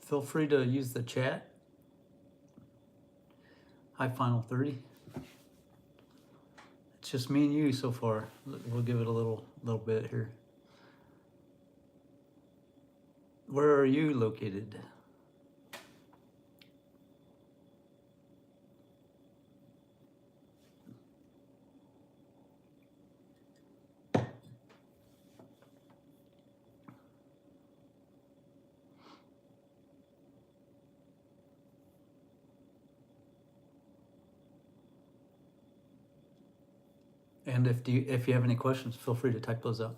Feel free to use the chat. Hi, Final 30. It's just me and you so far. We'll give it a little bit here. Where are you located? And if you have any questions, feel free to type those out.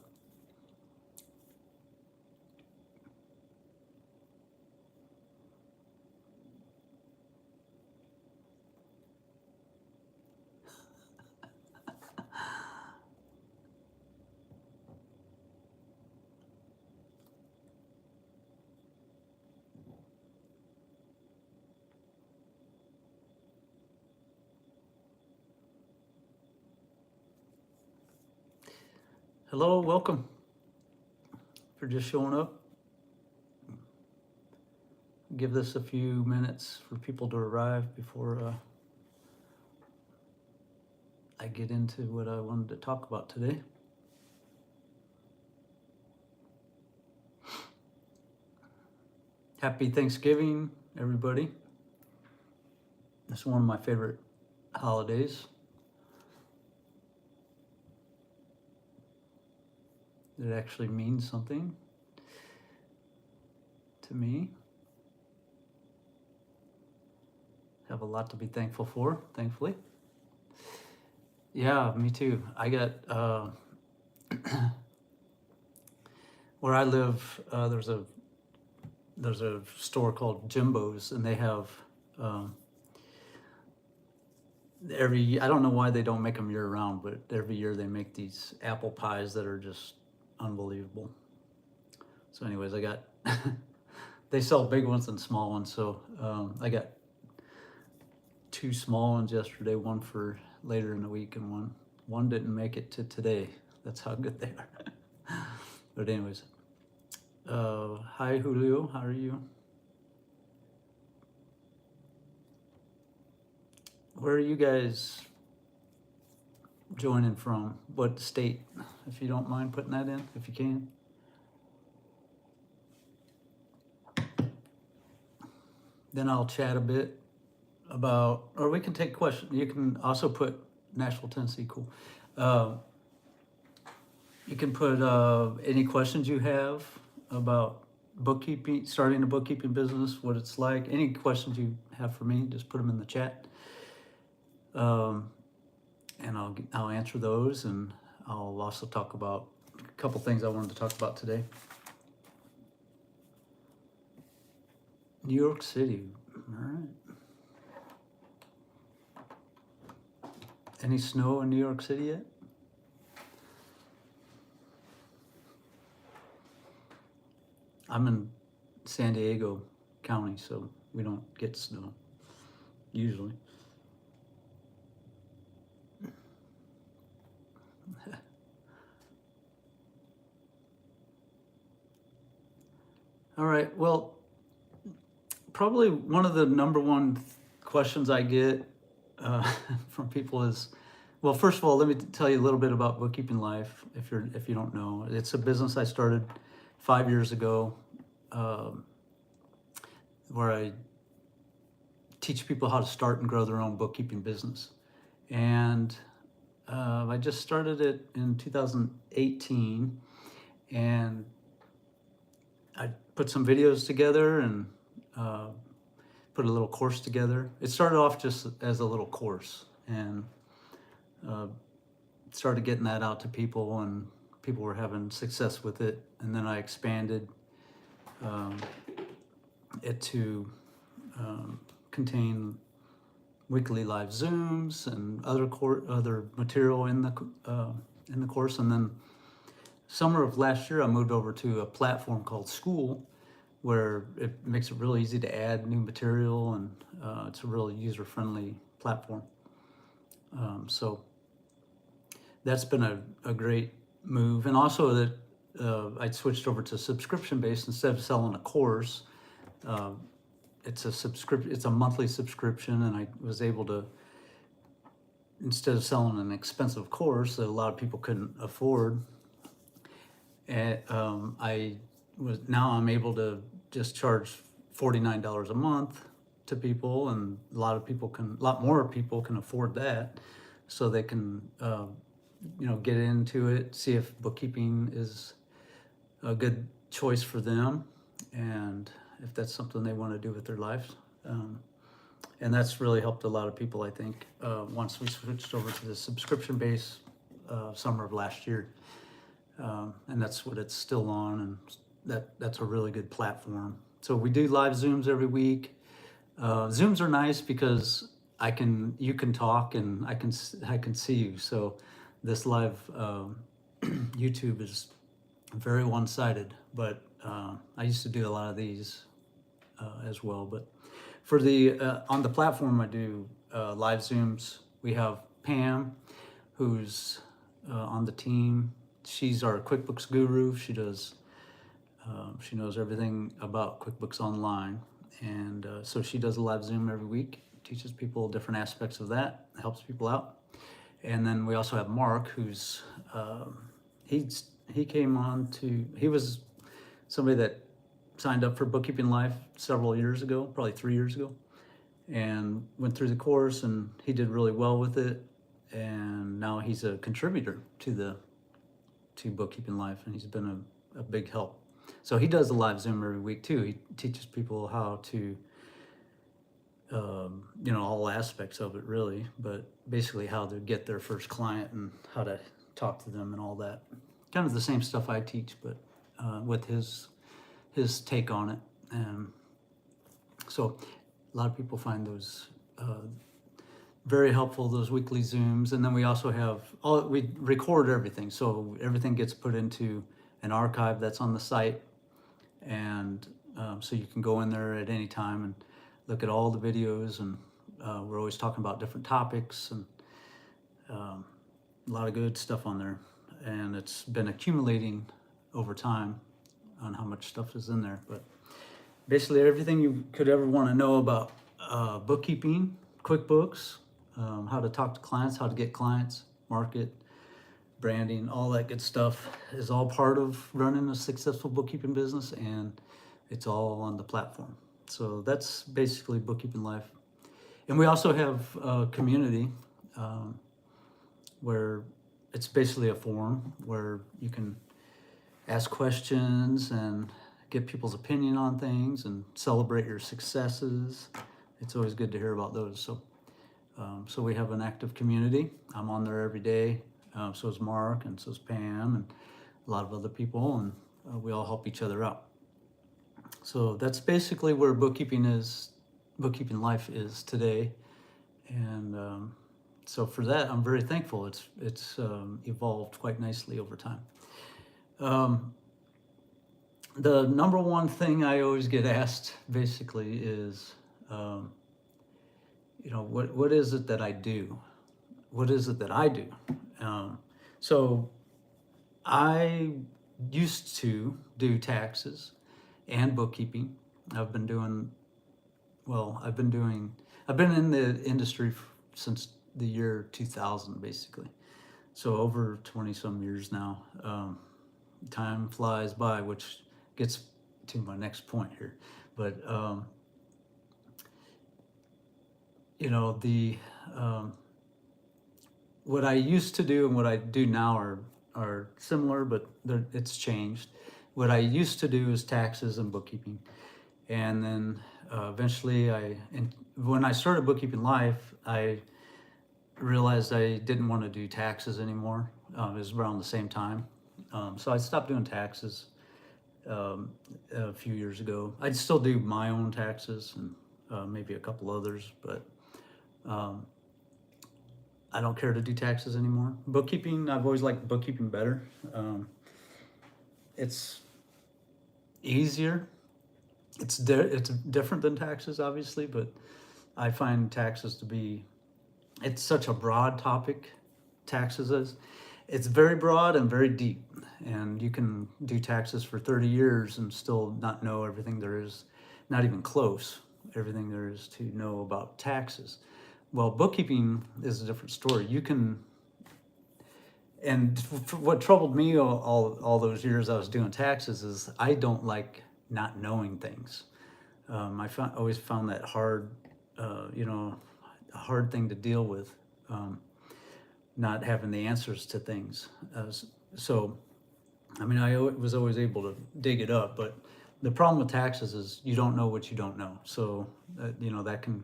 Hello, welcome. For just showing up. Give this a few minutes for people to arrive before I get into what I wanted to talk about today. Happy Thanksgiving, everybody. It's one of my favorite holidays. It actually means something to me. Have a lot to be thankful for, thankfully. Yeah, me too. I got, where I live, there's a store called Jimbo's, and they have, I don't know why they don't make them year round, but every year they make these apple pies that are just unbelievable. So anyways, I got, they sell big ones and small ones. So I got 2 small ones yesterday, one for later in the week, and one didn't make it to today. That's how good they are. But anyways, hi Julio, how are you? Where are you guys joining from? What state? If you don't mind putting that in, if you can. Then I'll chat a bit about, or we can take questions. You can also put Nashville, Tennessee, cool. You can put any questions you have about bookkeeping, starting a bookkeeping business, what it's like. Any questions you have for me, just put them in the chat. And I'll answer those, and I'll also talk about a couple things I wanted to talk about today. New York City, all right. Any snow in New York City yet? I'm in San Diego County, so we don't get snow, usually. All right, well, probably one of the number one questions I get from people is, well, first of all, let me tell you a little bit about Bookkeeping Life. If you don't know, it's a business I started 5 years ago, where I teach people how to start and grow their own bookkeeping business. And I just started it in 2018, and I put some videos together and put a little course together. It started off just as a little course, and started getting that out to people, and people were having success with it. And then I expanded it to contain weekly live Zooms and other material in the course. And then summer of last year, I moved over to a platform called School, where it makes it really easy to add new material, and it's a really user-friendly platform. So that's been a great move. And also that I switched over to subscription-based instead of selling a course. It's a subscription. It's a monthly subscription, and I was able to, instead of selling an expensive course that a lot of people couldn't afford, and I'm able to just charge $49 a month to people, and a lot more people can afford that, so they can get into it, see if bookkeeping is a good choice for them, and if that's something they want to do with their lives. And that's really helped a lot of people, I think, once we switched over to the subscription base summer of last year. And that's what it's still on, and that's a really good platform. So we do live Zooms every week. Zooms are nice because you can talk and I can see you. So this live YouTube is very one-sided, but I used to do a lot of these as well. But for the on the platform, I do live Zooms. We have Pam, who's on the team. She's our QuickBooks guru. She knows everything about QuickBooks Online, and so she does a live Zoom every week. Teaches people different aspects of that. Helps people out. And then we also have Mark, who's he was somebody that signed up for Bookkeeping Life several years ago, probably 3 years ago, and went through the course, and he did really well with it. And now he's a contributor to Bookkeeping Life, and he's been a big help. So he does a live Zoom every week too. He teaches people how to, all aspects of it really, but basically how to get their first client and how to talk to them and all that. Kind of the same stuff I teach, but with his take on it. And so a lot of people find those very helpful, those weekly Zooms. And then we also have, we record everything. So everything gets put into an archive that's on the site. And so you can go in there at any time and look at all the videos. And we're always talking about different topics, and a lot of good stuff on there. And it's been accumulating over time on how much stuff is in there. But basically everything you could ever want to know about bookkeeping, QuickBooks, how to talk to clients, how to get clients, market, branding, all that good stuff is all part of running a successful bookkeeping business, and it's all on the platform. So that's basically Bookkeeping Life. And we also have a community where it's basically a forum where you can ask questions and get people's opinion on things and celebrate your successes. It's always good to hear about those. So we have an active community. I'm on there every day. So is Mark, and so is Pam, and a lot of other people, and we all help each other out. So that's basically where Bookkeeping Life is today. And so for that, I'm very thankful. It's evolved quite nicely over time. The number one thing I always get asked basically is, what is it that I do? What is it that I do? So I used to do taxes and bookkeeping. I've been in the industry since the year 2000, basically. So over 20 some years now. Time flies by, which gets to my next point here. But, what I used to do and what I do now are similar, but it's changed. What I used to do is taxes and bookkeeping. And then eventually when I started Bookkeeping Life, I realized I didn't want to do taxes anymore. It was around the same time. So I stopped doing taxes a few years ago. I'd still do my own taxes and maybe a couple others, but I don't care to do taxes anymore. Bookkeeping, I've always liked bookkeeping better. It's easier. It's different than taxes, obviously, but I find taxes to be, it's such a broad topic, taxes is. It's very broad and very deep, and you can do taxes for 30 years and still not know everything there is not even close, everything there is to know about taxes. Well, bookkeeping is a different story. You can, and what troubled me all those years I was doing taxes is I don't like not knowing things. Always found that hard, a hard thing to deal with, not having the answers to things. So, I mean, was always able to dig it up, but the problem with taxes is you don't know what you don't know. So, that can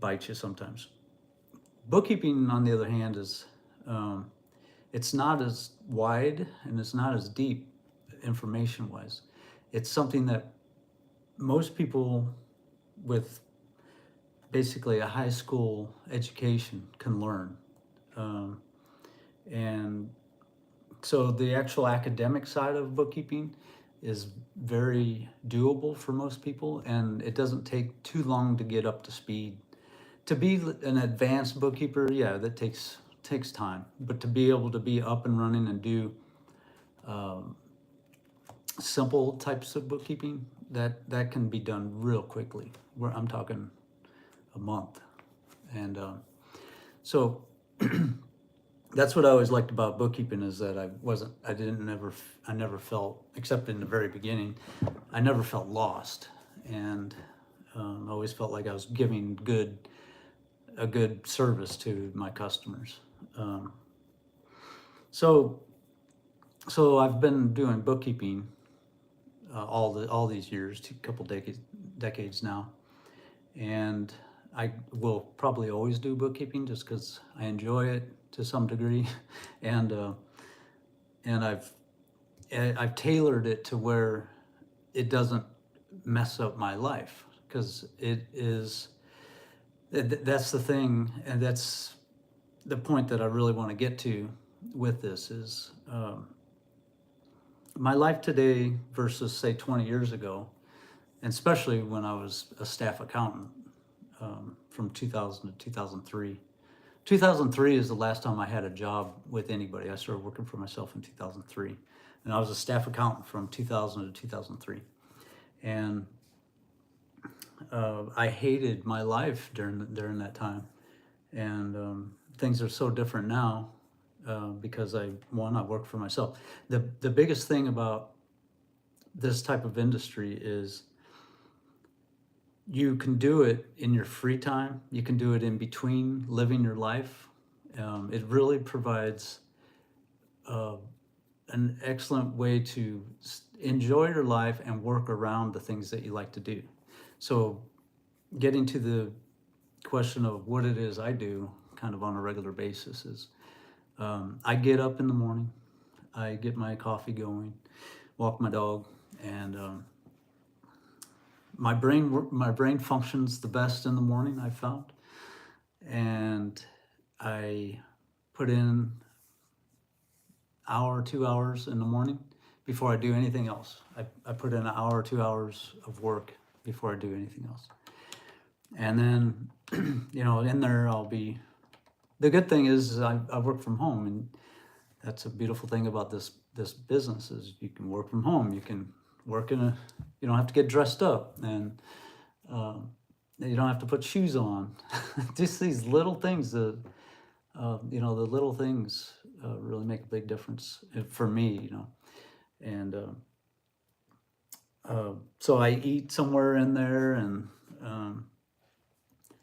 bite you sometimes. Bookkeeping, on the other hand, is it's not as wide and it's not as deep information wise. It's something that most people with basically a high school education can learn. And so the actual academic side of bookkeeping is very doable for most people, and it doesn't take too long to get up to speed. To be an advanced bookkeeper, yeah, that takes time. But to be able to be up and running and do simple types of bookkeeping, that can be done real quickly. I'm talking a month, and so that's what I always liked about bookkeeping, is that I never felt, except in the very beginning, I never felt lost, and I always felt like I was giving a good service to my customers. So I've been doing bookkeeping all these years, couple decades now, and I will probably always do bookkeeping just because I enjoy it to some degree, and I've tailored it to where it doesn't mess up my life, because that's the thing, and that's the point that I really want to get to with this is my life today versus say 20 years ago, and especially when I was a staff accountant from 2000 to 2003. 2003 is the last time I had a job with anybody. I started working for myself in 2003, and I was a staff accountant from 2000 to 2003. And I hated my life during that time, and things are so different now because I work for myself. The biggest thing about this type of industry is you can do it in your free time. You can do it in between living your life. It really provides an excellent way to enjoy your life and work around the things that you like to do. So getting to the question of what it is I do kind of on a regular basis is I get up in the morning, I get my coffee going, walk my dog, and my brain functions the best in the morning, I found, and I put in hour, 2 hours in the morning before I do anything else. I put in an hour or 2 hours of work before I do anything else. And then, in there the good thing is I work from home, and that's a beautiful thing about this business is you can work from home. You can work you don't have to get dressed up, and you don't have to put shoes on. Just these little things that, the little things really make a big difference for me, and so I eat somewhere in there, and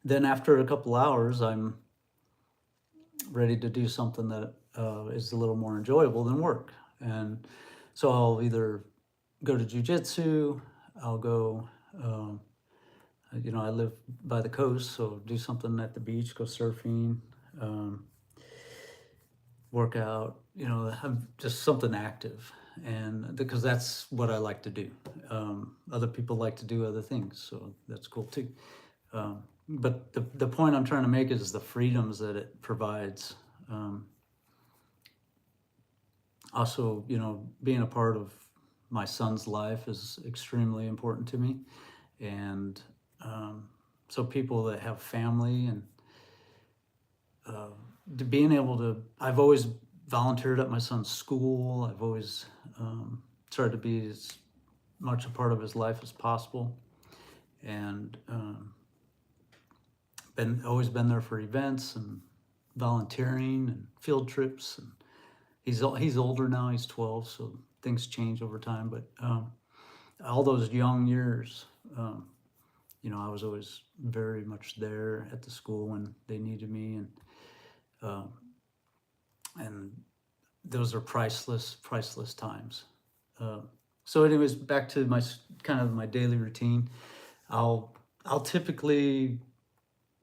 then after a couple hours, I'm ready to do something that is a little more enjoyable than work. And so I'll either go to jujitsu, I'll go, I live by the coast, so do something at the beach, go surfing, work out, have just something active. And because that's what I like to do. Other people like to do other things, so that's cool too. But the point I'm trying to make is the freedoms that it provides. Also, being a part of my son's life is extremely important to me. And so people that have family and being able to, I've always volunteered at my son's school. I've always tried to be as much a part of his life as possible. and always been there for events and volunteering and field trips. And he's older now. He's 12, so things change over time. But all those young years, I was always very much there at the school when they needed me, and those are priceless times. So, anyways, back to my daily routine. I'll typically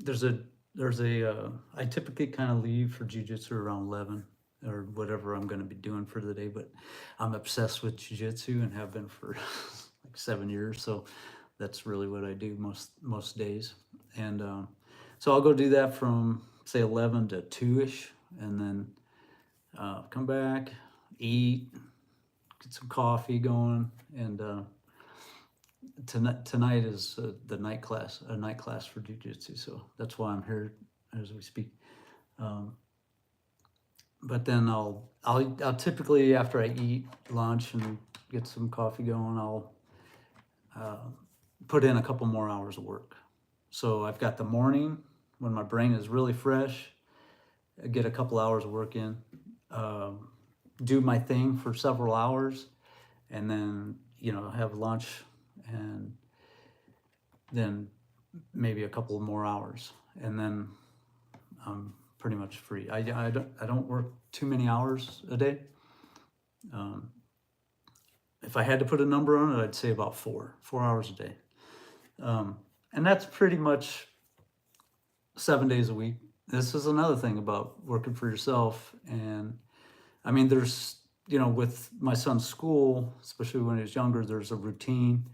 I typically kind of leave for jujitsu around 11 or whatever I'm going to be doing for the day, but I'm obsessed with jujitsu and have been for like 7 years. So that's really what I do most days. And so I'll go do that from say 11 to 2ish, and then come back, eat, get some coffee going, and tonight is a night class for jujitsu, so that's why I'm here as we speak. But then I'll typically, after I eat lunch and get some coffee going, I'll put in a couple more hours of work. So I've got the morning when my brain is really fresh, I get a couple hours of work in, do my thing for several hours, and then have lunch, and then maybe a couple more hours, and then I'm pretty much free. I don't work too many hours a day. If I had to put a number on it, I'd say about 4 hours a day, and that's pretty much 7 days a week. This is another thing about working for yourself, and I mean, there's with my son's school, especially when he was younger, there's a routine.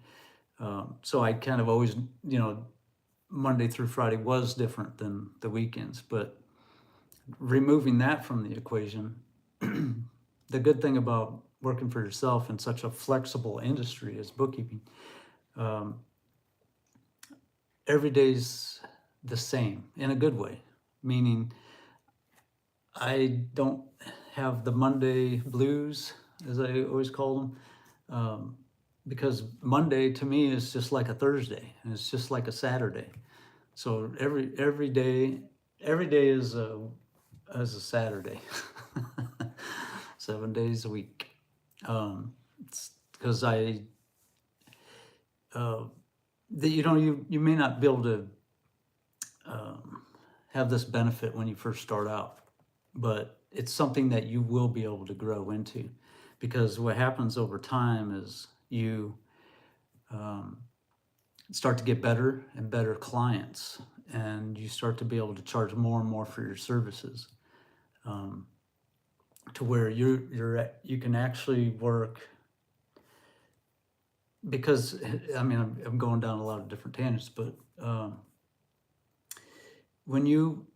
So I kind of always, Monday through Friday was different than the weekends. But removing that from the equation, the good thing about working for yourself in such a flexible industry as bookkeeping, every day's the same in a good way, meaning I don't have the Monday blues, as I always call them, because Monday to me is just like a Thursday, and it's just like a Saturday. So every day is a Saturday, 7 days a week. Because you may not be able to have this benefit when you first start out, but it's something that you will be able to grow into, because what happens over time is you start to get better and better clients, and you start to be able to charge more and more for your services, to where you can actually work. Because I mean, I'm going down a lot of different tangents, but when you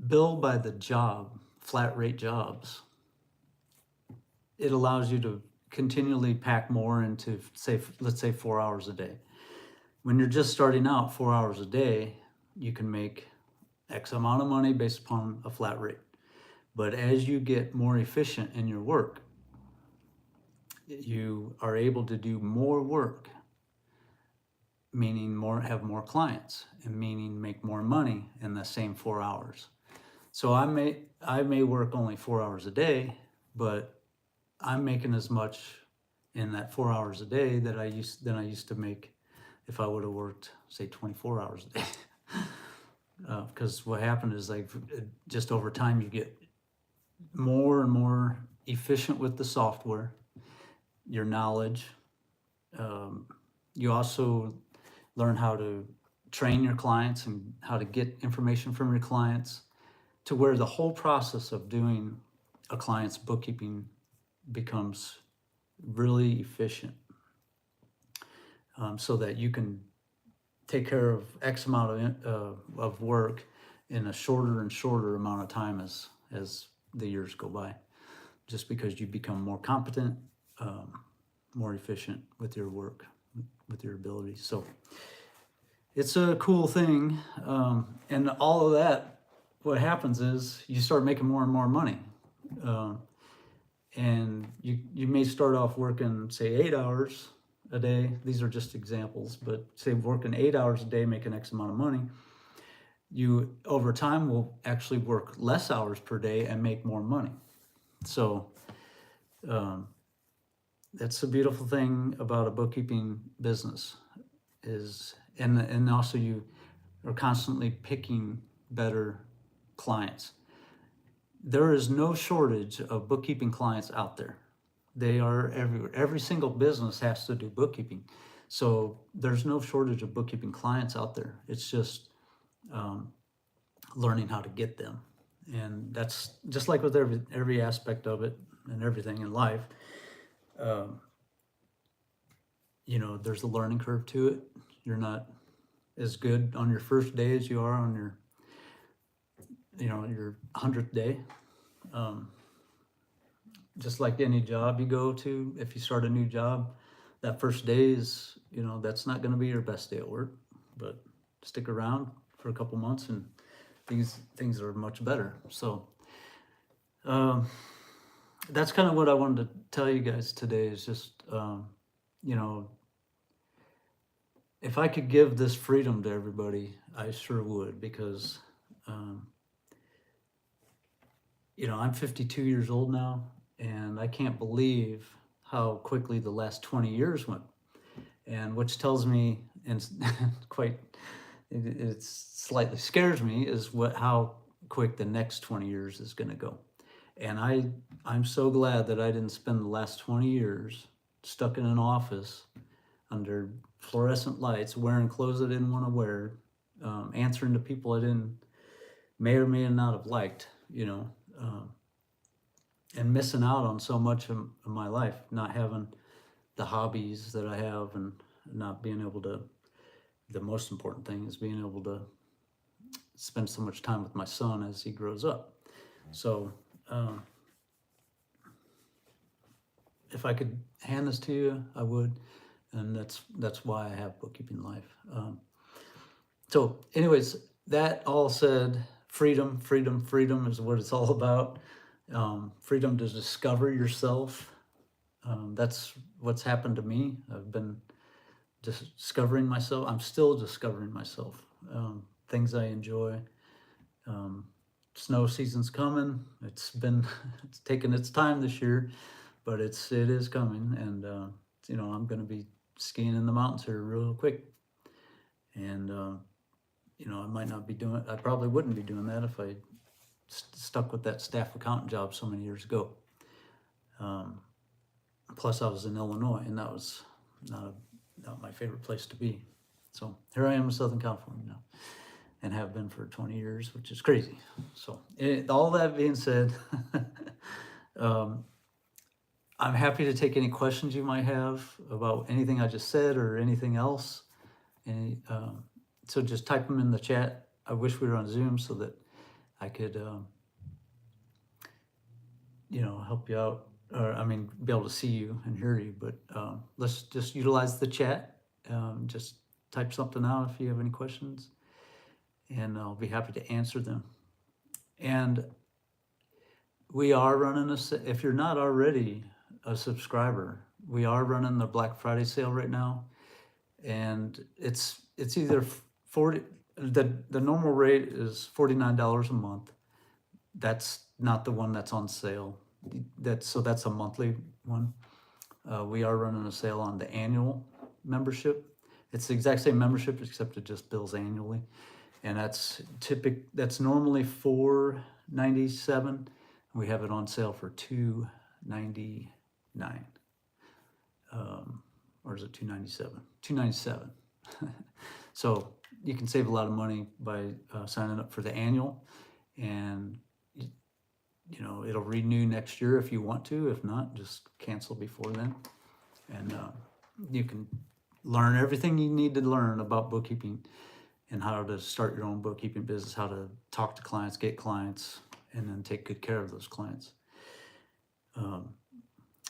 bill by the job, flat rate jobs, it allows you to continually pack more into, let's say 4 hours a day. When you're just starting out, 4 hours a day, you can make X amount of money based upon a flat rate. But as you get more efficient in your work, you are able to do more work, meaning have more clients, and meaning make more money in the same 4 hours. So I may work only 4 hours a day, but I'm making as much in that 4 hours a day that I used to make if I would have worked, say, 24 hours a day. Because what happened is, just over time, you get more and more efficient with the software, your knowledge. You also learn how to train your clients and how to get information from your clients, to where the whole process of doing a client's bookkeeping becomes really efficient, so that you can take care of X amount of work in a shorter and shorter amount of time as the years go by, just because you become more competent, more efficient with your work, with your abilities. So it's a cool thing, and all of that, what happens is you start making more and more money, and you may start off working, say, 8 hours a day, these are just examples, but say working 8 hours a day, making X amount of money, you over time will actually work less hours per day and make more money. So that's the beautiful thing about a bookkeeping business is, and also you are constantly picking better clients. There is no shortage of bookkeeping clients out there. They are everywhere. Every single business has to do bookkeeping. So there's no shortage of bookkeeping clients out there. It's just learning how to get them. And that's just like with every aspect of it and everything in life. There's a learning curve to it. You're not as good on your first day as you are on your 100th day. Just like any job you go to, if you start a new job, that first day is, that's not going to be your best day at work, but stick around for a couple months and things are much better. So that's kind of what I wanted to tell you guys today is just, if I could give this freedom to everybody, I sure would, because, I'm 52 years old now, and I can't believe how quickly the last 20 years went. And which tells me, and it slightly scares me, is how quick the next 20 years is going to go. And I'm so glad that I didn't spend the last 20 years stuck in an office under fluorescent lights, wearing clothes I didn't want to wear, answering to people I may or may not have liked, and missing out on so much of my life, not having the hobbies that I have, and not being able to, the most important thing is being able to spend so much time with my son as he grows up. So if I could hand this to you, I would, and that's why I have Bookkeeping Life. So anyways, that all said, freedom is what it's all about. Freedom to discover yourself. That's what's happened to me. I've been discovering myself. I'm still discovering myself. Things I enjoy. Snow season's coming. It's taken its time this year, but it is coming, and I'm going to be skiing in the mountains here real quick. And I probably wouldn't be doing that if I stuck with that staff accountant job so many years ago. Plus I was in Illinois, and that was not my favorite place to be. So here I am in Southern California now, and have been for 20 years, which is crazy. So all that being said, I'm happy to take any questions you might have about anything I just said or anything else. So just type them in the chat. I wish we were on Zoom so that I could, help you out, or be able to see you and hear you. But let's just utilize the chat. Just type something out if you have any questions, and I'll be happy to answer them. And we are running if you're not already a subscriber, we are running the Black Friday sale right now, and it's either the normal rate is $49 a month. That's not the one that's on sale. That's a monthly one. We are running a sale on the annual membership. It's the exact same membership, except it just bills annually, and that's normally $497. We have it on sale for $299. Or is it $297? $297. So you can save a lot of money by signing up for the annual, and it'll renew next year if you want to. If not, just cancel before then, and you can learn everything you need to learn about bookkeeping and how to start your own bookkeeping business, how to talk to clients, get clients, and then take good care of those clients.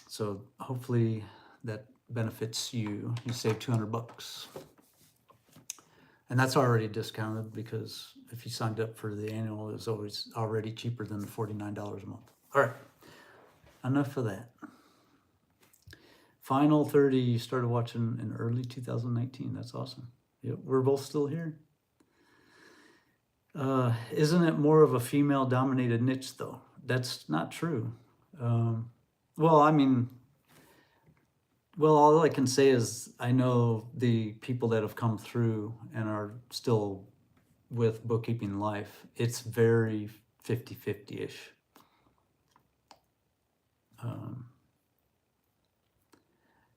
So hopefully that benefits you. You save $200, and that's already discounted, because if you signed up for the annual, it's always already cheaper than the $49 a month. All right, enough of that. Final 30, you started watching in early 2019. That's awesome. Yep, we're both still here. Isn't it more of a female dominated niche though? That's not true. Well, I mean, well, all I can say is I know the people that have come through and are still with Bookkeeping Life. It's very 50-50-ish.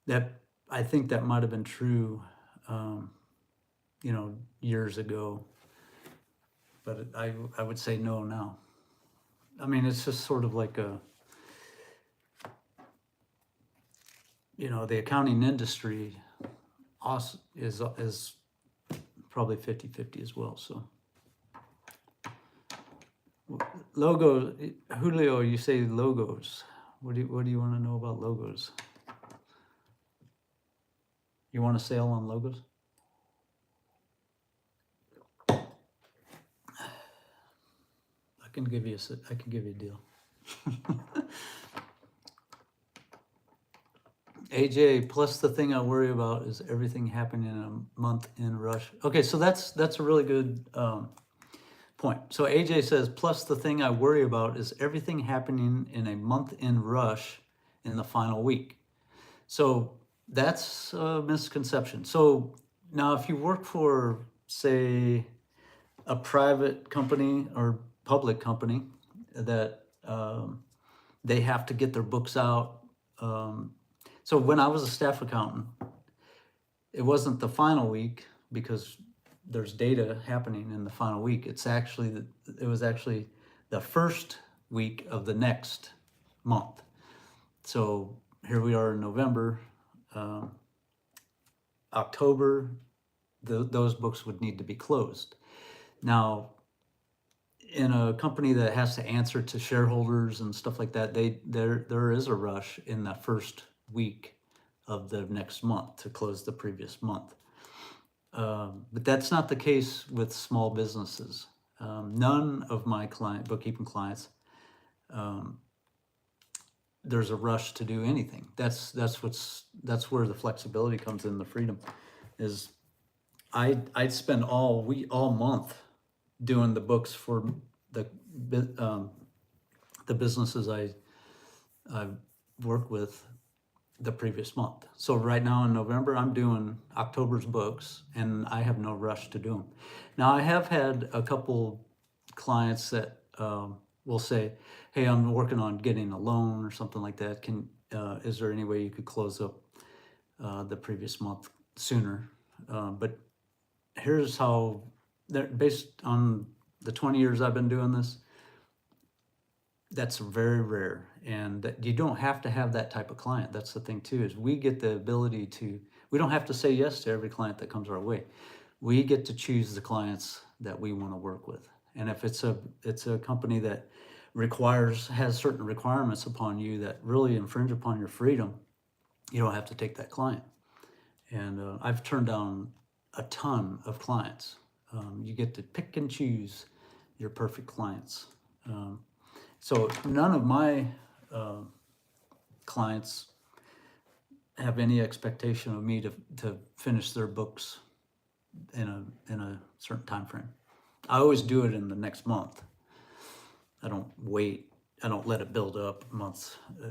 That I think that might have been true, years ago, but I would say no now. I mean, it's just sort of like the accounting industry also is probably 50-50 as well. So logo, Julio, you say logos. What do you want to know about logos? You want to sail on logos? I can give you a deal. AJ, plus the thing I worry about is everything happening in a month in rush. Okay, so that's a really good point. So AJ says, plus the thing I worry about is everything happening in a month in rush in the final week. So that's a misconception. So now if you work for, say, a private company or public company that they have to get their books out. So when I was a staff accountant, it wasn't the final week because there's data happening in the final week. It was actually the first week of the next month. So here we are in November, October, those books would need to be closed. Now, in a company that has to answer to shareholders and stuff like that, there is a rush in the first week of the next month to close the previous month. But that's not the case with small businesses. None of my bookkeeping clients, there's a rush to do anything. That's where the flexibility comes in. The freedom is I'd spend all month doing the books for the businesses I worked with the previous month. So right now in November, I'm doing October's books, and I have no rush to do them. Now I have had a couple clients that will say, "Hey, I'm working on getting a loan or something like that. Is there any way you could close up the previous month sooner?" But here's how, based on the 20 years I've been doing this, that's very rare, and that you don't have to have that type of client. That's the thing too, is we get the ability to, we don't have to say yes to every client that comes our way. We get to choose the clients that we want to work with. And if it's a company that has certain requirements upon you that really infringe upon your freedom, you don't have to take that client. And I've turned down a ton of clients. You get to pick and choose your perfect clients. So none of my clients have any expectation of me to finish their books in a certain time frame. I always do it in the next month. I don't wait. I don't let it build up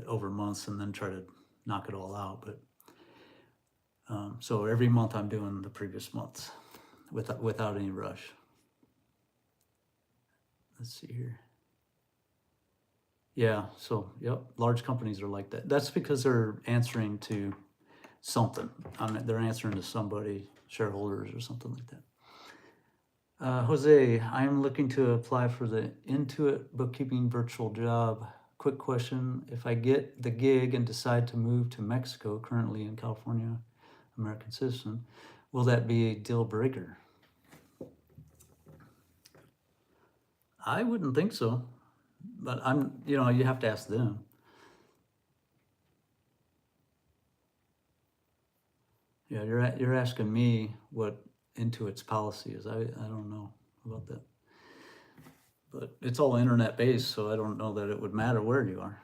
over months and then try to knock it all out. But so every month I'm doing the previous months without any rush. Let's see here. Yeah, so yep, large companies are like that. That's because they're answering to something. They're answering to somebody, shareholders or something like that. Jose, I'm looking to apply for the Intuit bookkeeping virtual job. Quick question: if I get the gig and decide to move to Mexico, currently in California, American citizen, will that be a deal breaker? I wouldn't think so, but you have to ask them. Yeah, you're asking me what Intuit's policy is. I don't know about that, but it's all internet based, so I don't know that it would matter where you are.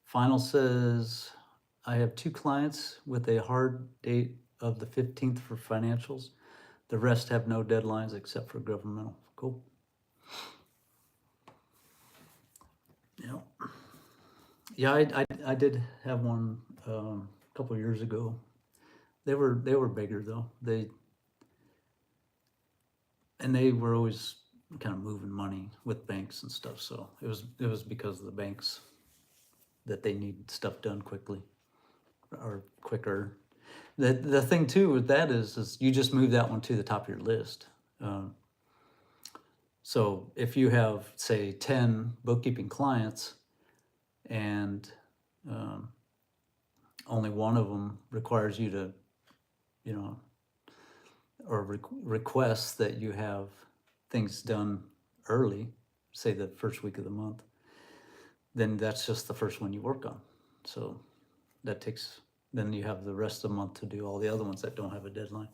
Final says, I have 2 clients with a hard date of the 15th for financials. The rest have no deadlines except for governmental. Cool. Yeah. Yeah, I did have one a couple of years ago. They were bigger though. They were always kind of moving money with banks and stuff. So it was because of the banks that they need stuff done quickly or quicker. The thing too with that is you just move that one to the top of your list. Um, so if you have say 10 bookkeeping clients and um, only one of them requires you to, you know, or requests that you have things done early, say the first week of the month, then that's just the first one you work on. So that takes, then you have the rest of the month to do all the other ones that don't have a deadline.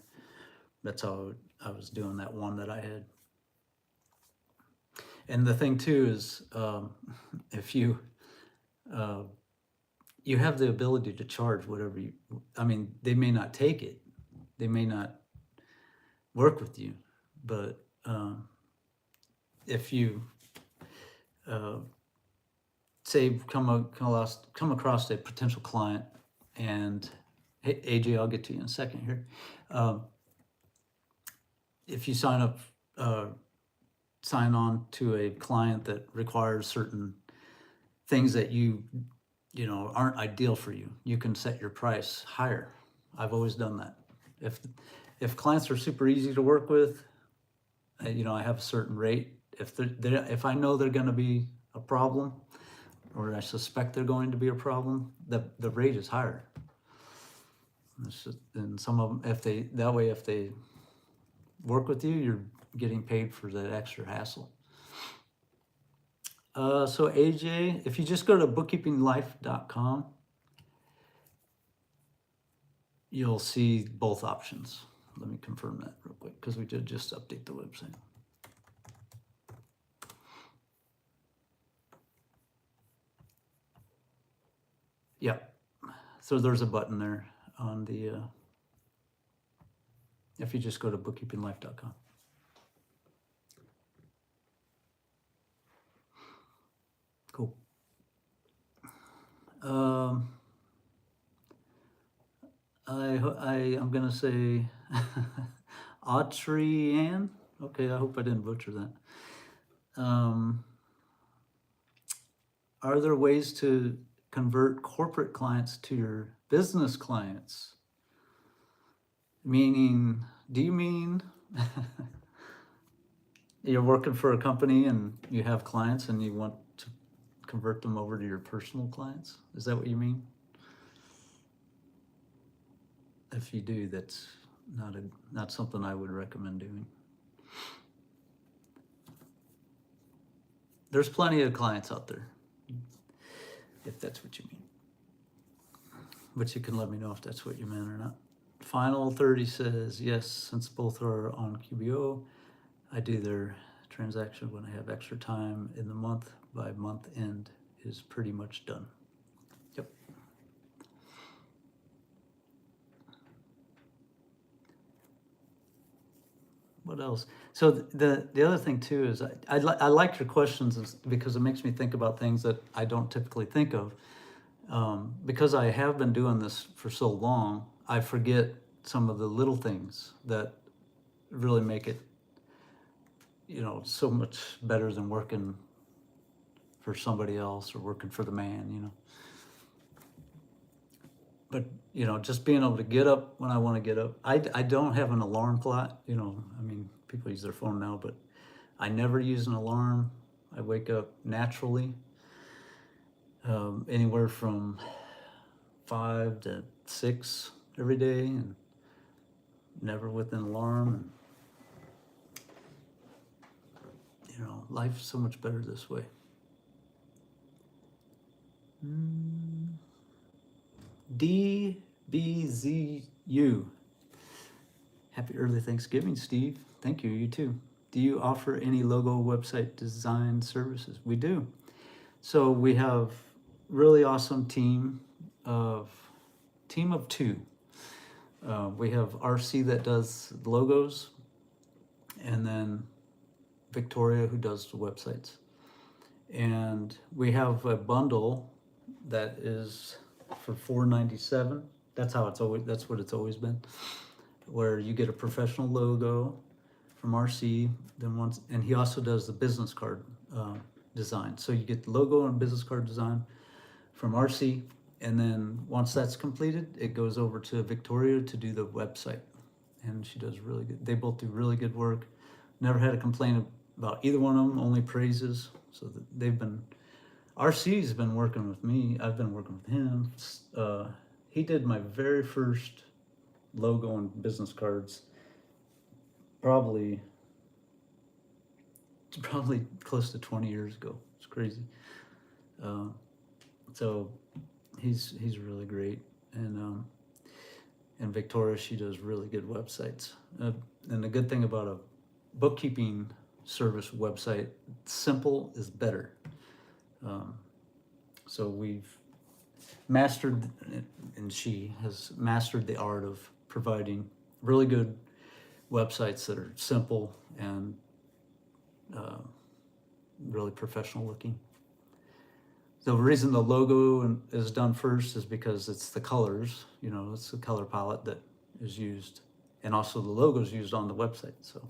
That's how I was doing that one that I had. And the thing too is, if you you have the ability to charge whatever you. I mean, they may not take it, they may not work with you, but if you say come across a potential client, and hey, AJ, I'll get to you in a second here. If you sign on to a client that requires certain things that you know aren't ideal for you, you can set your price higher. I've always done that. If clients are super easy to work with, you know, I have a certain rate. If I know they're going to be a problem, or I suspect they're going to be a problem, the rate is higher. And some of them, if they work with you, you're getting paid for that extra hassle. So AJ, if you just go to bookkeepinglife.com, you'll see both options. Let me confirm that real quick because we did just update the website. Yeah, so there's a button there on the, if you just go to bookkeepinglife.com. Cool. I'm gonna say Autry-Ann. Okay, I hope I didn't butcher that. Are there ways to convert corporate clients to your business clients? Meaning, do you mean you're working for a company and you have clients and you want to convert them over to your personal clients? Is that what you mean? If you do, that's not something I would recommend doing. There's plenty of clients out there, if that's what you mean. But you can let me know if that's what you meant or not. Final 30 says, yes, since both are on QBO, I do their transaction when I have extra time in the month. By month end is pretty much done. Yep. What else? So the other thing too is I like your questions because it makes me think about things that I don't typically think of. Because I have been doing this for so long, I forget some of the little things that really make it, you know, so much better than working for somebody else or working for the man, you know. But, you know, just being able to get up when I want to get up. I don't have an alarm clock, you know, I mean, people use their phone now, but I never use an alarm. I wake up naturally, anywhere from 5 to 6 every day, and never with an alarm. And, you know, life's so much better this way. DBZU. Happy early Thanksgiving, Steve. Thank you. You too. Do you offer any logo website design services? We do. So we have really awesome of two. We have RC that does logos, and then Victoria who does the websites. And we have a bundle that is for $4.97. That's what it's always been. Where you get a professional logo from RC, and he also does the business card design. So you get the logo and business card design from RC, and then once that's completed, it goes over to Victoria to do the website, and she does really good. They both do really good work. Never had a complaint about either one of them. Only praises. So RC's been working with me. I've been working with him. He did my very first logo and business cards. Probably close to 20 years ago. It's crazy. So he's really great, and Victoria, she does really good websites. And the good thing about a bookkeeping service website, simple is better. So we've mastered, and she has mastered the art of providing really good websites that are simple and really professional looking. The reason the logo is done first is because it's the colors, it's the color palette that is used, and also the logo is used on the website. So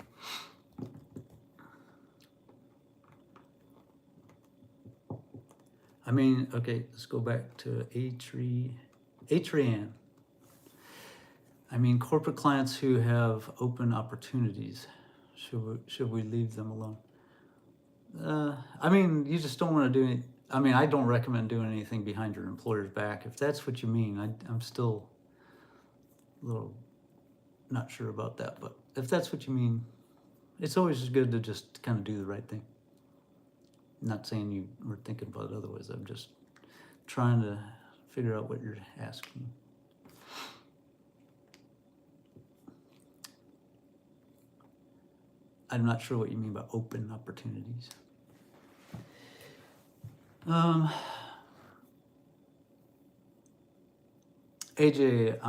okay, let's go back to Atrian. Corporate clients who have open opportunities, should we leave them alone? You just don't want to do it. I don't recommend doing anything behind your employer's back. If that's what you mean, I'm still a little not sure about that. But if that's what you mean, it's always good to just kind of do the right thing. Not saying you were thinking about it otherwise. I'm just trying to figure out what you're asking. I'm not sure what you mean by open opportunities. AJ,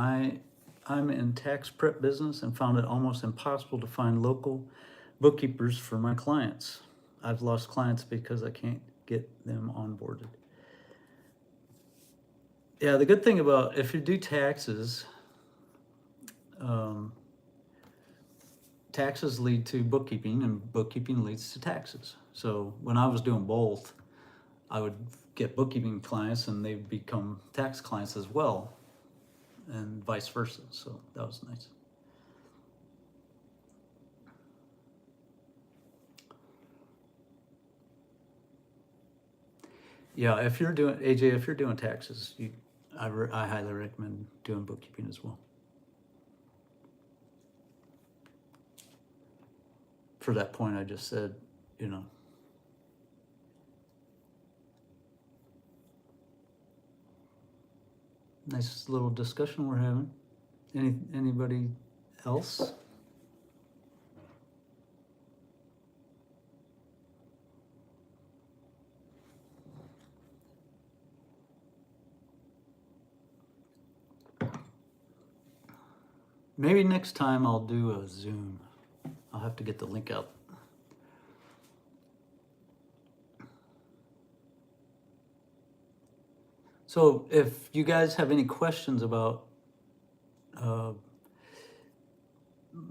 I'm in tax prep business and found it almost impossible to find local bookkeepers for my clients. I've lost clients because I can't get them onboarded. Yeah, the good thing about if you do taxes, taxes lead to bookkeeping, and bookkeeping leads to taxes. So when I was doing both, I would get bookkeeping clients and they become tax clients as well, and vice versa. So that was nice. Yeah, if you're doing taxes, I highly recommend doing bookkeeping as well. For that point I just said, Nice little discussion we're having. Anybody else? Maybe next time I'll do a Zoom. I'll have to get the link out. So if you guys have any questions about,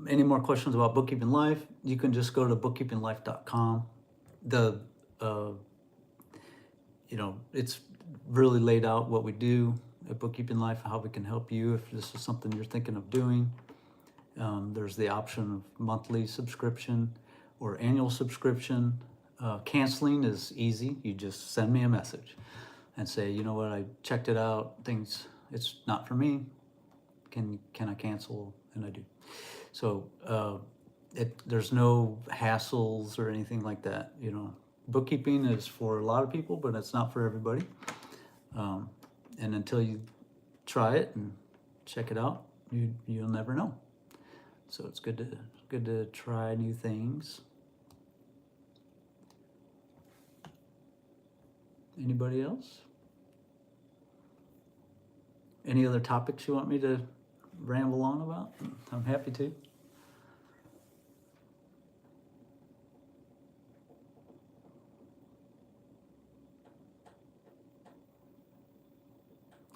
any more questions about Bookkeeping Life, you can just go to bookkeepinglife.com. It's really laid out what we do at Bookkeeping Life, how we can help you if this is something you're thinking of doing. There's the option of monthly subscription or annual subscription. Canceling is easy. You just send me a message and say, you know what, I checked it out, it's not for me. Can I cancel? And I do. So there's no hassles or anything like that. Bookkeeping is for a lot of people, but it's not for everybody. And until you try it and check it out, you'll never know. So it's good to try new things. Anybody else? Any other topics you want me to ramble on about? I'm happy to.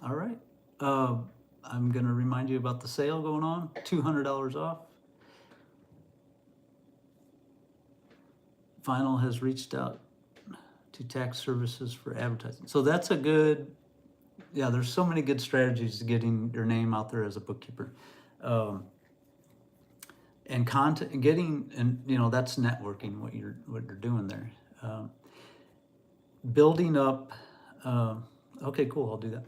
All right. I'm going to remind you about the sale going on, $200 off. Final has reached out to tax services for advertising. So that's a good, yeah, there's so many good strategies to getting your name out there as a bookkeeper. And content, getting, and that's networking, what you're doing there. Building up, okay, cool, I'll do that.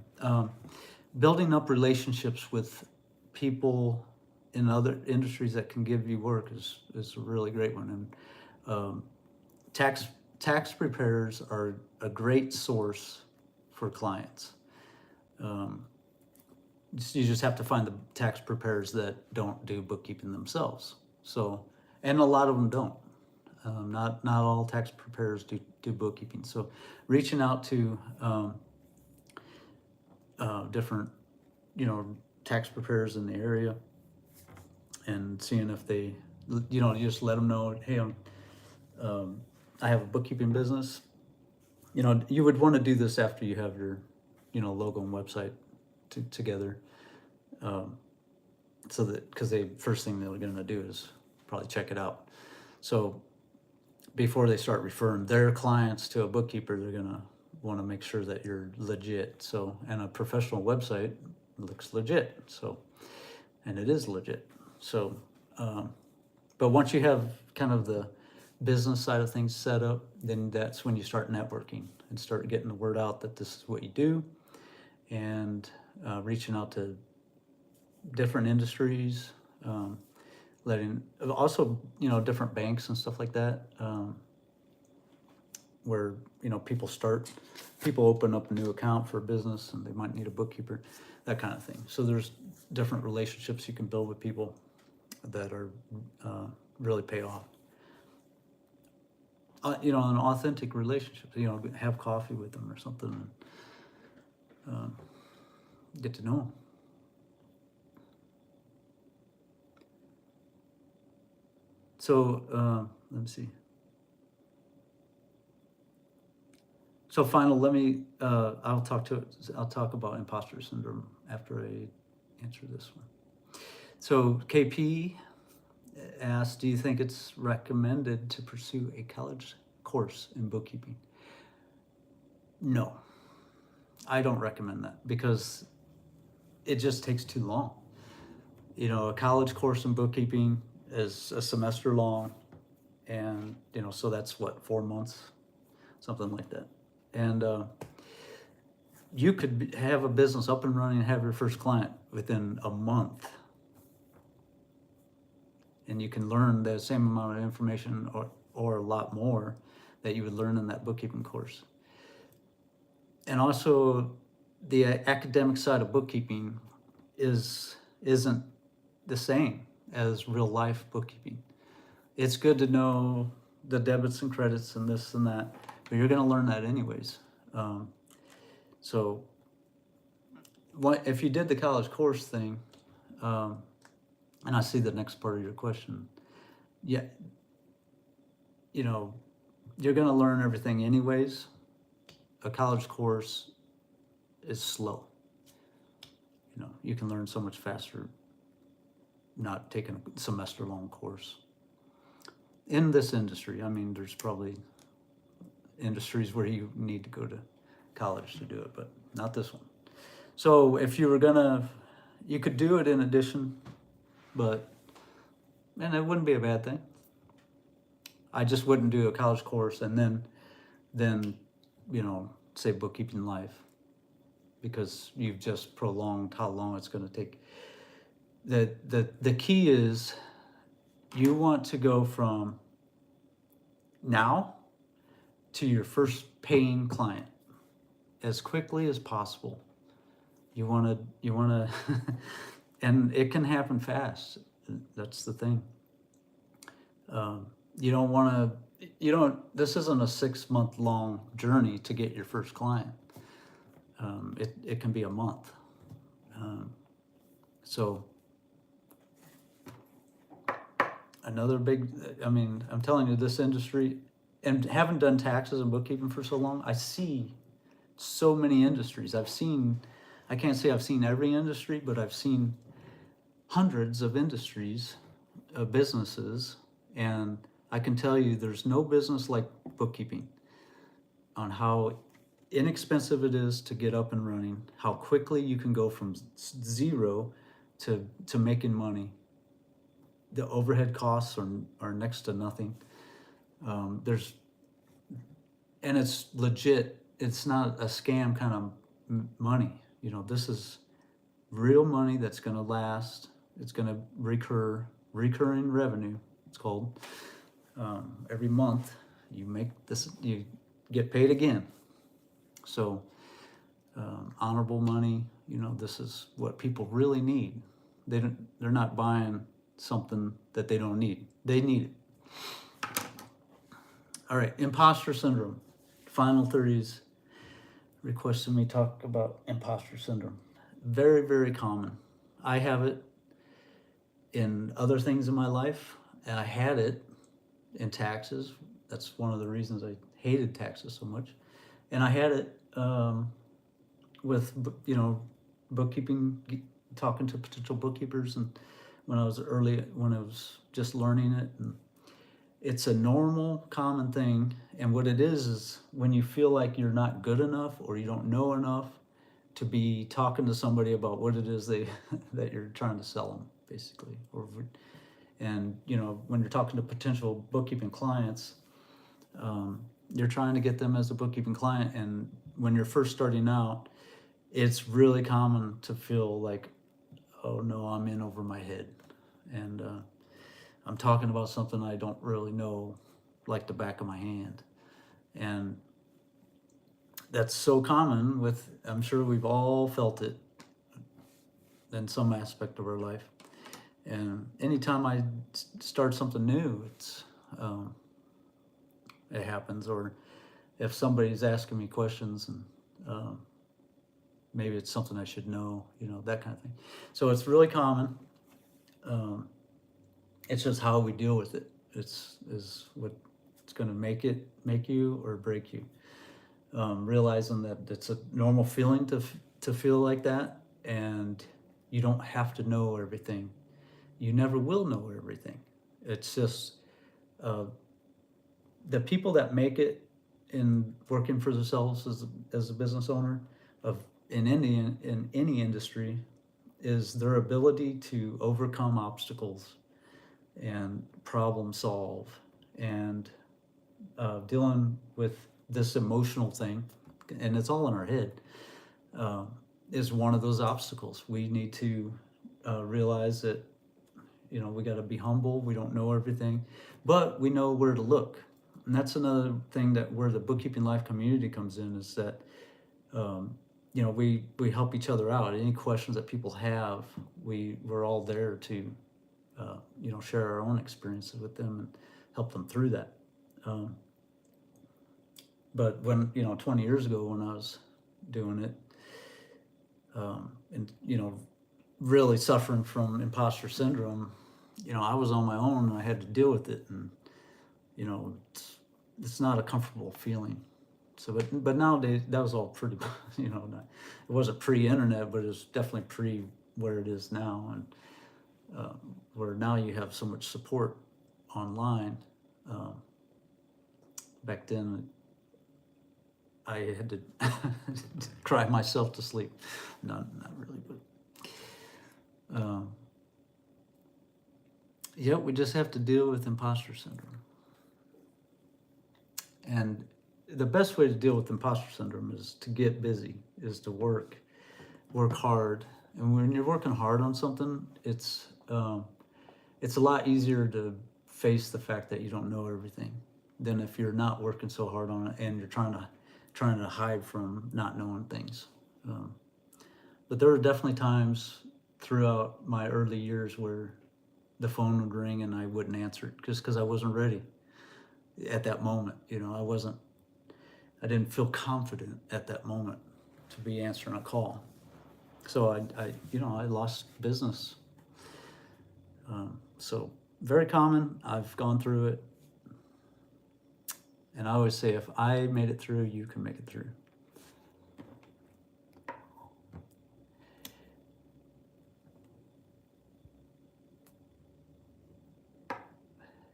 Building up relationships with people in other industries that can give you work is a really great one. And tax preparers are a great source for clients. You just have to find the tax preparers that don't do bookkeeping themselves. So, and a lot of them don't. Not all tax preparers do bookkeeping. So, reaching out to different, tax preparers in the area, and seeing if they, you just let them know, hey, I have a bookkeeping business. You would want to do this after you have your, logo and website together. So that, because first thing they're going to do is probably check it out. So before they start referring their clients to a bookkeeper, they're going to want to make sure that you're legit. So, and a professional website looks legit. So, and it is legit. So, but once you have kind of the business side of things set up, then that's when you start networking and start getting the word out that this is what you do, and reaching out to different industries, letting also different banks and stuff like that, where people open up a new account for a business and they might need a bookkeeper, that kind of thing. So there's different relationships you can build with people that are really pay off. An authentic relationship. Have coffee with them or something, and get to know them. So let me see. So final, let me. I'll talk about imposter syndrome after I answer this one. So KP asked, do you think it's recommended to pursue a college course in bookkeeping? No, I don't recommend that, because it just takes too long. A college course in bookkeeping is a semester long, and so that's what, 4 months, something like that. And you could have a business up and running and have your first client within a month, and you can learn the same amount of information or a lot more that you would learn in that bookkeeping course. And also, the academic side of bookkeeping isn't the same as real life bookkeeping. It's good to know the debits and credits and this and that, but you're going to learn that anyways. So if you did the college course thing, and I see the next part of your question, yeah, you're going to learn everything anyways. A college course is slow. You can learn so much faster not taking a semester long course. In this industry, there's probably industries where you need to go to college to do it, but not this one. So if you were you could do it in addition, and it wouldn't be a bad thing. I just wouldn't do a college course and then say Bookkeeping Life, because you've just prolonged how long it's going to take. The key is, you want to go from now to your first paying client as quickly as possible. You want to, and it can happen fast. That's the thing. You don't want to, this isn't a 6-month long journey to get your first client. It can be a month. So another big, I'm telling you, this industry, and having done taxes and bookkeeping for so long, I see so many industries. I can't say I've seen every industry, but I've seen hundreds of industries, businesses, and I can tell you there's no business like bookkeeping, on how inexpensive it is to get up and running, how quickly you can go from zero to making money. The overhead costs are next to nothing. There's and it's legit. It's not a scam kind of money. This is real money that's going to last. It's going to recurring revenue. It's called. Every month you make this, you get paid again. So honorable money. This is what people really need. They're not buying something that they don't need. They need it. All right, imposter syndrome. Final 30s requested me talk about imposter syndrome. Very, very common. I have it in other things in my life. I had it in taxes. That's one of the reasons I hated taxes so much. And I had it with, bookkeeping, talking to potential bookkeepers, and when I was just learning it. And it's a normal, common thing. And what it is when you feel like you're not good enough or you don't know enough to be talking to somebody about what it is that you're trying to sell them, basically. And when you're talking to potential bookkeeping clients, you're trying to get them as a bookkeeping client. And when you're first starting out, it's really common to feel like, oh no, I'm in over my head. And I'm talking about something I don't really know like the back of my hand. And that's so common I'm sure we've all felt it in some aspect of our life. And anytime I start something new, it happens. Or if somebody's asking me questions and maybe it's something I should know, that kind of thing. So it's really common. It's just how we deal with it. Is what's going to make you or break you. Realizing that it's a normal feeling to feel like that, and you don't have to know everything. You never will know everything. It's just the people that make it in working for themselves as a business owner in any industry is their ability to overcome obstacles and problem solve, and dealing with this emotional thing, and it's all in our head, is one of those obstacles. We need to realize that we got to be humble. We don't know everything, but we know where to look. And that's another thing that where the Bookkeeping Life community comes in, is that we help each other out. Any questions that people have, we're all there to share our own experiences with them and help them through that. But when 20 years ago when I was doing it, and really suffering from imposter syndrome, I was on my own and I had to deal with it, and it's not a comfortable feeling. So, but nowadays that was all pretty, it wasn't pre-internet, but it was definitely pre where it is now, and where now you have so much support online. Back then, I had to cry myself to sleep. Not really, but yeah, we just have to deal with imposter syndrome. And the best way to deal with imposter syndrome is to get busy, is to work hard. And when you're working hard on something, it's a lot easier to face the fact that you don't know everything than if you're not working so hard on it and you're trying to hide from not knowing things. But there were definitely times throughout my early years where the phone would ring and I wouldn't answer it just because I wasn't ready at that moment. I didn't feel confident at that moment to be answering a call. So I lost business. So very common. I've gone through it. And I always say, if I made it through, you can make it through.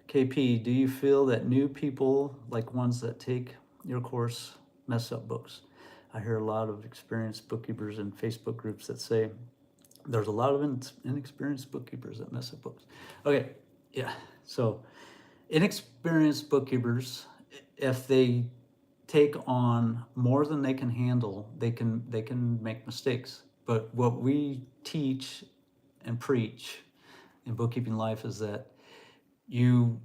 KP, do you feel that new people, like ones that take your course, mess up books? I hear a lot of experienced bookkeepers in Facebook groups that say there's a lot of inexperienced bookkeepers that mess up books. Okay, yeah. So inexperienced bookkeepers, if they take on more than they can handle, they can make mistakes. But what we teach and preach in Bookkeeping Life is that you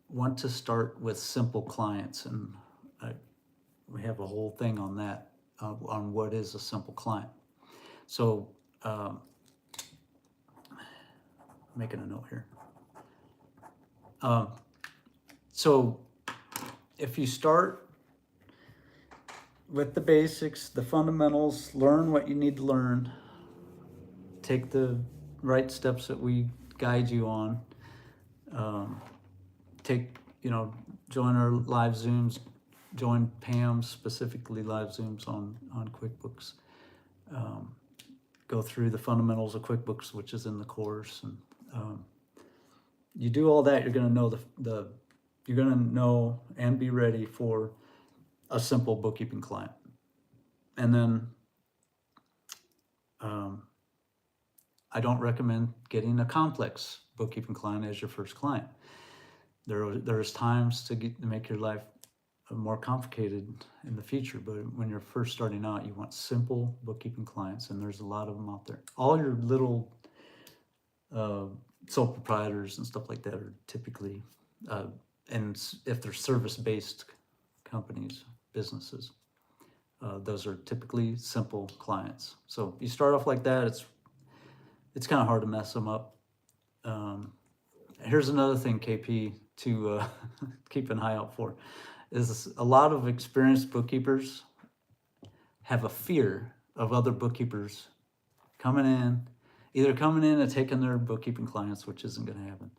want to start with simple clients, and we have a whole thing on that, on what is a simple client. So making a note here. So if you start with the basics, the fundamentals, learn what you need to learn, take the right steps that we guide you on, join our live Zooms, join Pam's specifically live Zooms on QuickBooks. Go through the fundamentals of QuickBooks, which is in the course, and you do all that, you're going to know you're going to know and be ready for a simple bookkeeping client. And then I don't recommend getting a complex bookkeeping client as your first client. There's times to make your life more complicated in the future, but when you're first starting out, you want simple bookkeeping clients, and there's a lot of them out there. All your little sole proprietors and stuff like that are typically, and if they're service-based companies, businesses, those are typically simple clients. So you start off like that, it's kind of hard to mess them up. Here's another thing, KP, to keep an eye out for, is a lot of experienced bookkeepers have a fear of other bookkeepers either coming in and taking their bookkeeping clients, which isn't going to happen,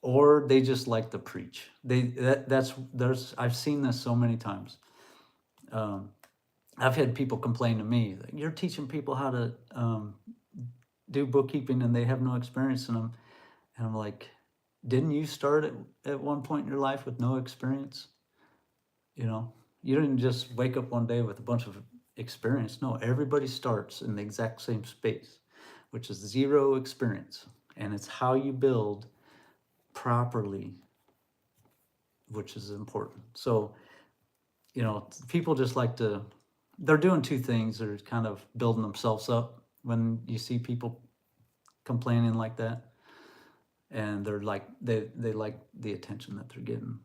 or they just like to preach. I've seen this so many times. I've had people complain to me, like, you're teaching people how to do bookkeeping and they have no experience in them. And I'm like, didn't you start at one point in your life with no experience? You didn't just wake up one day with a bunch of experience. No, everybody starts in the exact same space, which is zero experience. And it's how you build properly, which is important. So, people just they're doing two things. They're kind of building themselves up when you see people complaining like that. And they're like, they like the attention that they're getting.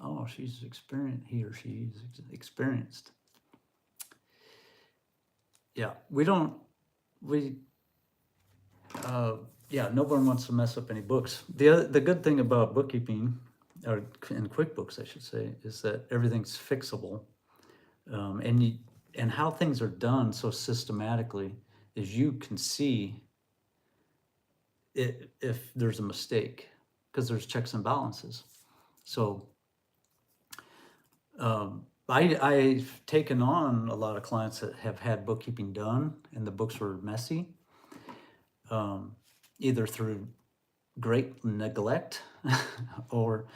Oh, she's experienced. He or she is experienced. Yeah, no one wants to mess up any books. The good thing about bookkeeping, or in QuickBooks, I should say, is that everything's fixable. And how things are done so systematically is you can see if there's a mistake, because there's checks and balances. So I've taken on a lot of clients that have had bookkeeping done and the books were messy, either through great neglect or,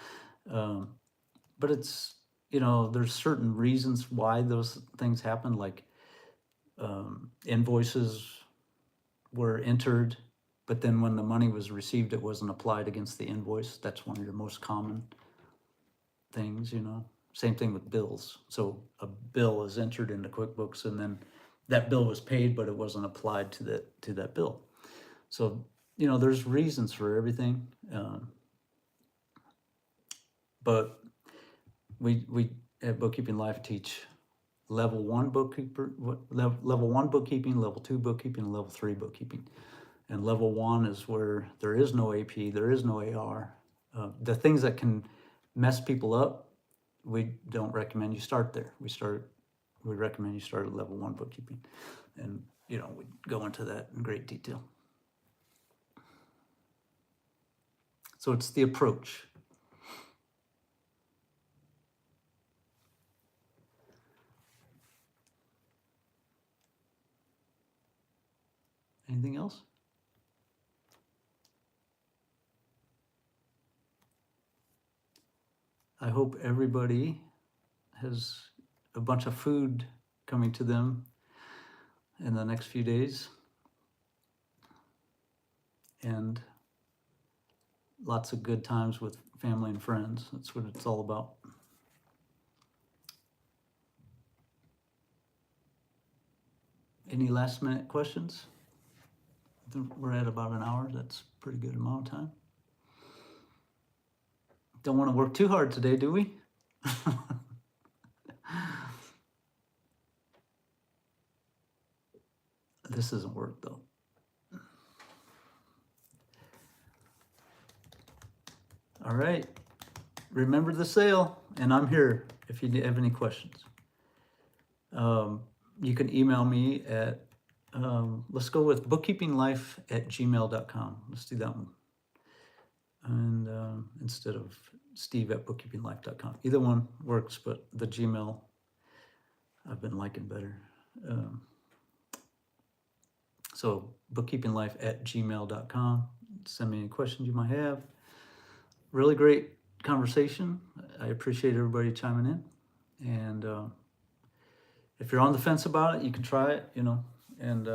but it's, there's certain reasons why those things happen, like invoices were entered, but then when the money was received, it wasn't applied against the invoice. That's one of your most common things, Same thing with bills. So a bill is entered into QuickBooks, and then that bill was paid, but it wasn't applied to that bill. So, there's reasons for everything. But we at Bookkeeping Life teach level 1 level 1 bookkeeping, level 2 bookkeeping, and level 3 bookkeeping. And level 1 is where there is no AP, there is no AR. The things that can mess people up, we don't recommend you start there. We recommend you start at level 1 bookkeeping. And we go into that in great detail. So it's the approach. Anything else? I hope everybody has a bunch of food coming to them in the next few days, and lots of good times with family and friends. That's what it's all about. Any last minute questions? I think we're at about an hour. That's a pretty good amount of time. Don't want to work too hard today, do we? This doesn't work though. All right. Remember the sale, and I'm here if you have any questions. You can email me at, let's go with bookkeepinglife@gmail.com. Let's do that one. And instead of steve@bookkeepinglife.com. Either one works, but the Gmail I've been liking better. So bookkeepinglife@gmail.com. Send me any questions you might have. Really great conversation. I appreciate everybody chiming in. And if you're on the fence about it, you can try it, and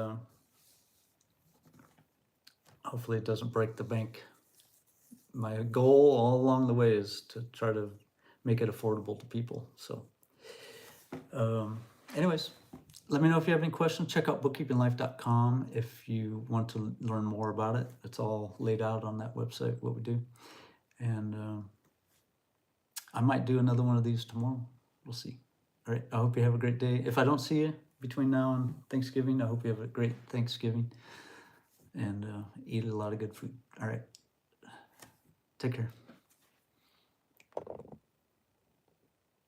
hopefully it doesn't break the bank. My goal all along the way is to try to make it affordable to people. So anyways, let me know if you have any questions. Check out bookkeepinglife.com if you want to learn more about it. It's all laid out on that website, what we do. And I might do another one of these tomorrow. We'll see. All right. I hope you have a great day. If I don't see you between now and Thanksgiving, I hope you have a great Thanksgiving and eat a lot of good food. All right. Take care.